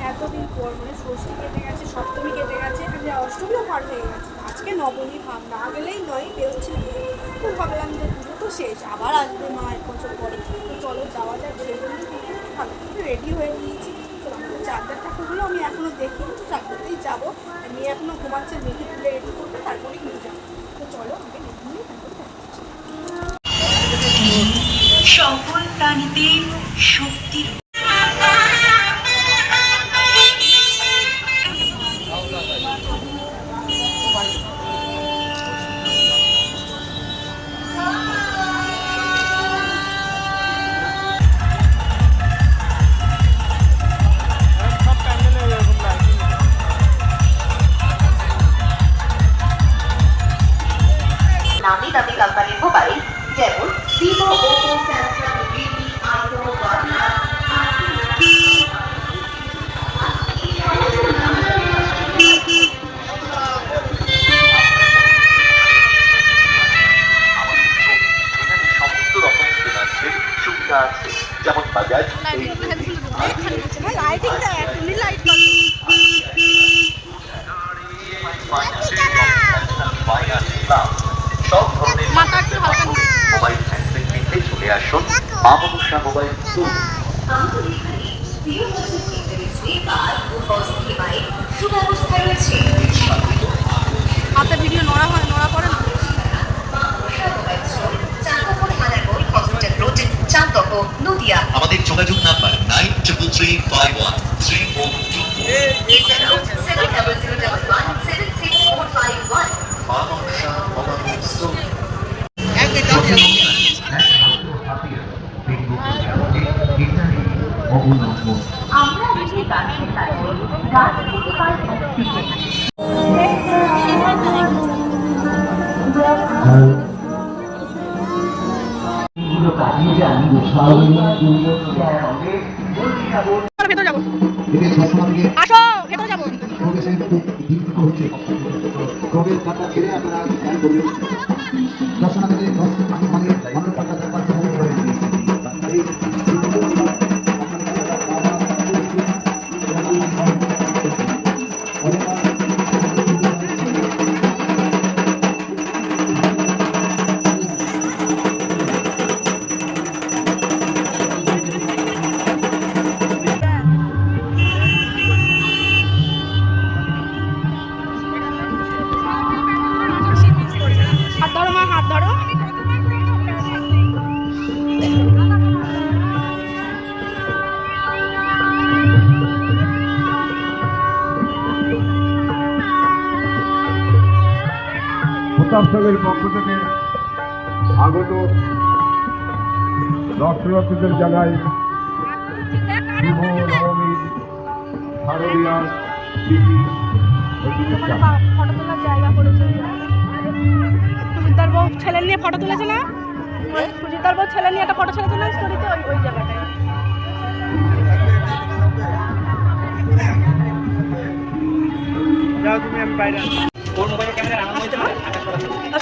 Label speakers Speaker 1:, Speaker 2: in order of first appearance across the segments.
Speaker 1: এতদিন পর মানে ষষ্ঠী কেটে গেছে, সপ্তমী কেটে গেছে, অষ্টমীও পার হয়ে গেছে, আজকে নবমী, ভাব না গেলেই নয়, বেরোচ্ছিলাম। তো ভাবলাম যে পুজো তো শেষ, আবার আসবে মা এক বছর পরে, তো চলো যাওয়া যাক। সেই জন্য ভালো রেডি হয়ে নিয়েছি। তো আমাদের চার্জার ঠাকুরগুলো আমি এখনও দেখি, তো চার্জারতেই যাবো। মেয়ে এখনও ঘুমাচ্ছে, মেয়েকে তুলে রেডি করবে, তারপরে নিয়ে যাবো। তো চলো আমাকে রেডি নিয়ে তারপরে
Speaker 2: সকল প্রাণীতে শক্তির নামি দামি কোম্পানির মোবাইল যেমন Vivo, Oppo, Samsung, Realme, iPhone, OnePlus, সমস্ত রকম ফিনান্সের সুবিধা আছে, যেমন বাজাজ সব ধরনের মোবাইল হ্যান্ডসেট কিনতে চলে আসুন মা মনসা মোবাইল স্টোর।
Speaker 1: হাতে ভিডিও নড়া হয়, নড়া পড়ে না।
Speaker 2: আমাদের যোগাযোগ নাম্বার 933131370011 মা মনসা মোবাইল স্টোর। আমরা যদি গাছের কাছে গাছ থেকে পাই অক্সিজেন।
Speaker 1: ভেতরে যাবো, আসো ভেতরে যাবো। হাত ধরো মা, হাত ধরো।
Speaker 3: প্রতাপসবের পক্ষ থেকে আগত দর্শনার্থীদের জানাই শুভ নবমীর শারদীয়া তিথি ও শুভেচ্ছা।
Speaker 1: ফটো তোলার জায়গা করেছে সুজিতার বউ ছেলে নিয়ে ফটো তুলেছে না, সুজিতার বউ ছেলে নিয়ে একটা ফটো ছেড়েছে না স্টোরিতে, ওই জায়গাটায়।
Speaker 3: যাও তুমি, আমি বাইরে
Speaker 1: কোন মোবাইলের ক্যামেরা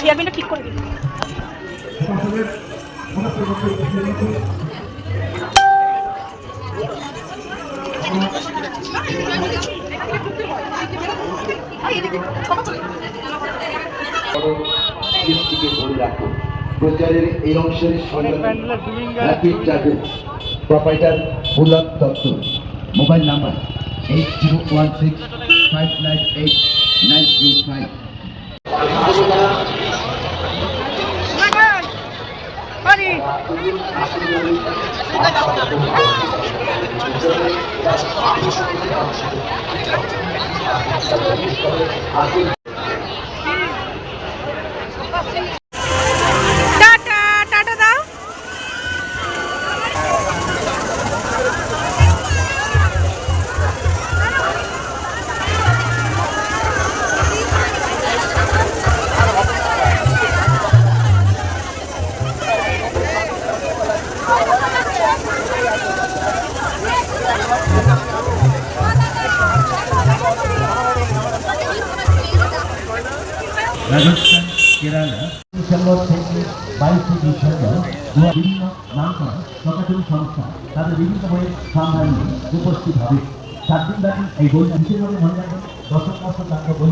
Speaker 1: হেয়ারপিনটা ঠিক করে দিন।
Speaker 4: প্রচারের এই অংশের proprietor Bulak Dutta, mobile number 8016598935।
Speaker 1: Tata tata দাও।
Speaker 4: রাজস্থান, কেরালা ডিসেম্বর থেকে 22 ডিসেম্বর বিভিন্ন নামকরণ প্রকাশনী সংস্থা তাদের বিভিন্ন বইয়ের সন্ধান নিয়ে উপস্থিত হবে। 4 দিন ব্যাপী এই বই বিশেষভাবে মনে রাখবেন দশম বছর তাকে বই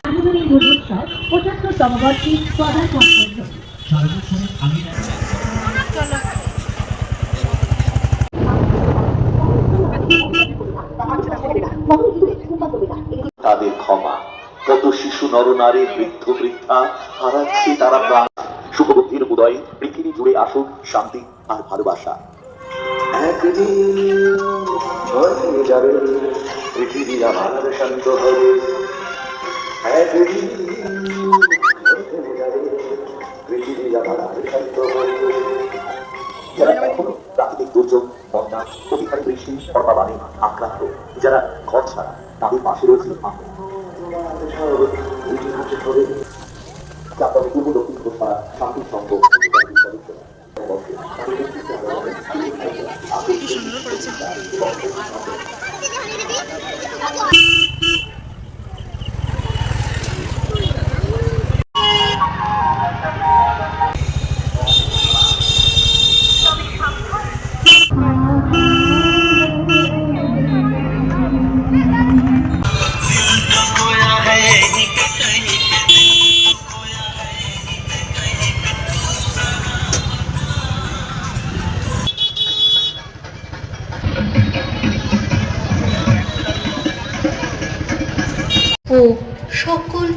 Speaker 5: আধুনিক দুর্গোৎসব 75তম বর্ষে পদার্পণ করল।
Speaker 4: সর্বক্ষণে আমি
Speaker 2: তাদের ক্ষমা, কত শিশু নরনারী বৃদ্ধ বৃদ্ধা হারাচ্ছে তারা প্রাণ। শুভবুদ্ধির উদয় পৃথিবী জুড়ে আসুক শান্তি আর ভালোবাসা। একদিন হয়ে যাবে পৃথিবী আমার শান্ত হবে, একদিন হয়ে যাবে পৃথিবী আমার শান্ত হবে। যারা এখনো প্রাকৃতিক দুর্যোগ, বন্যা, অতিহারী বৃষ্টি, সর্বাবাণী আক্রান্ত, যারা ঘর ছাড়া, তাদের পাশে রয়েছে আমরা। পূর্ব দক্ষিণ ঘোষণা শান্তি সংঘ
Speaker 6: ও সকল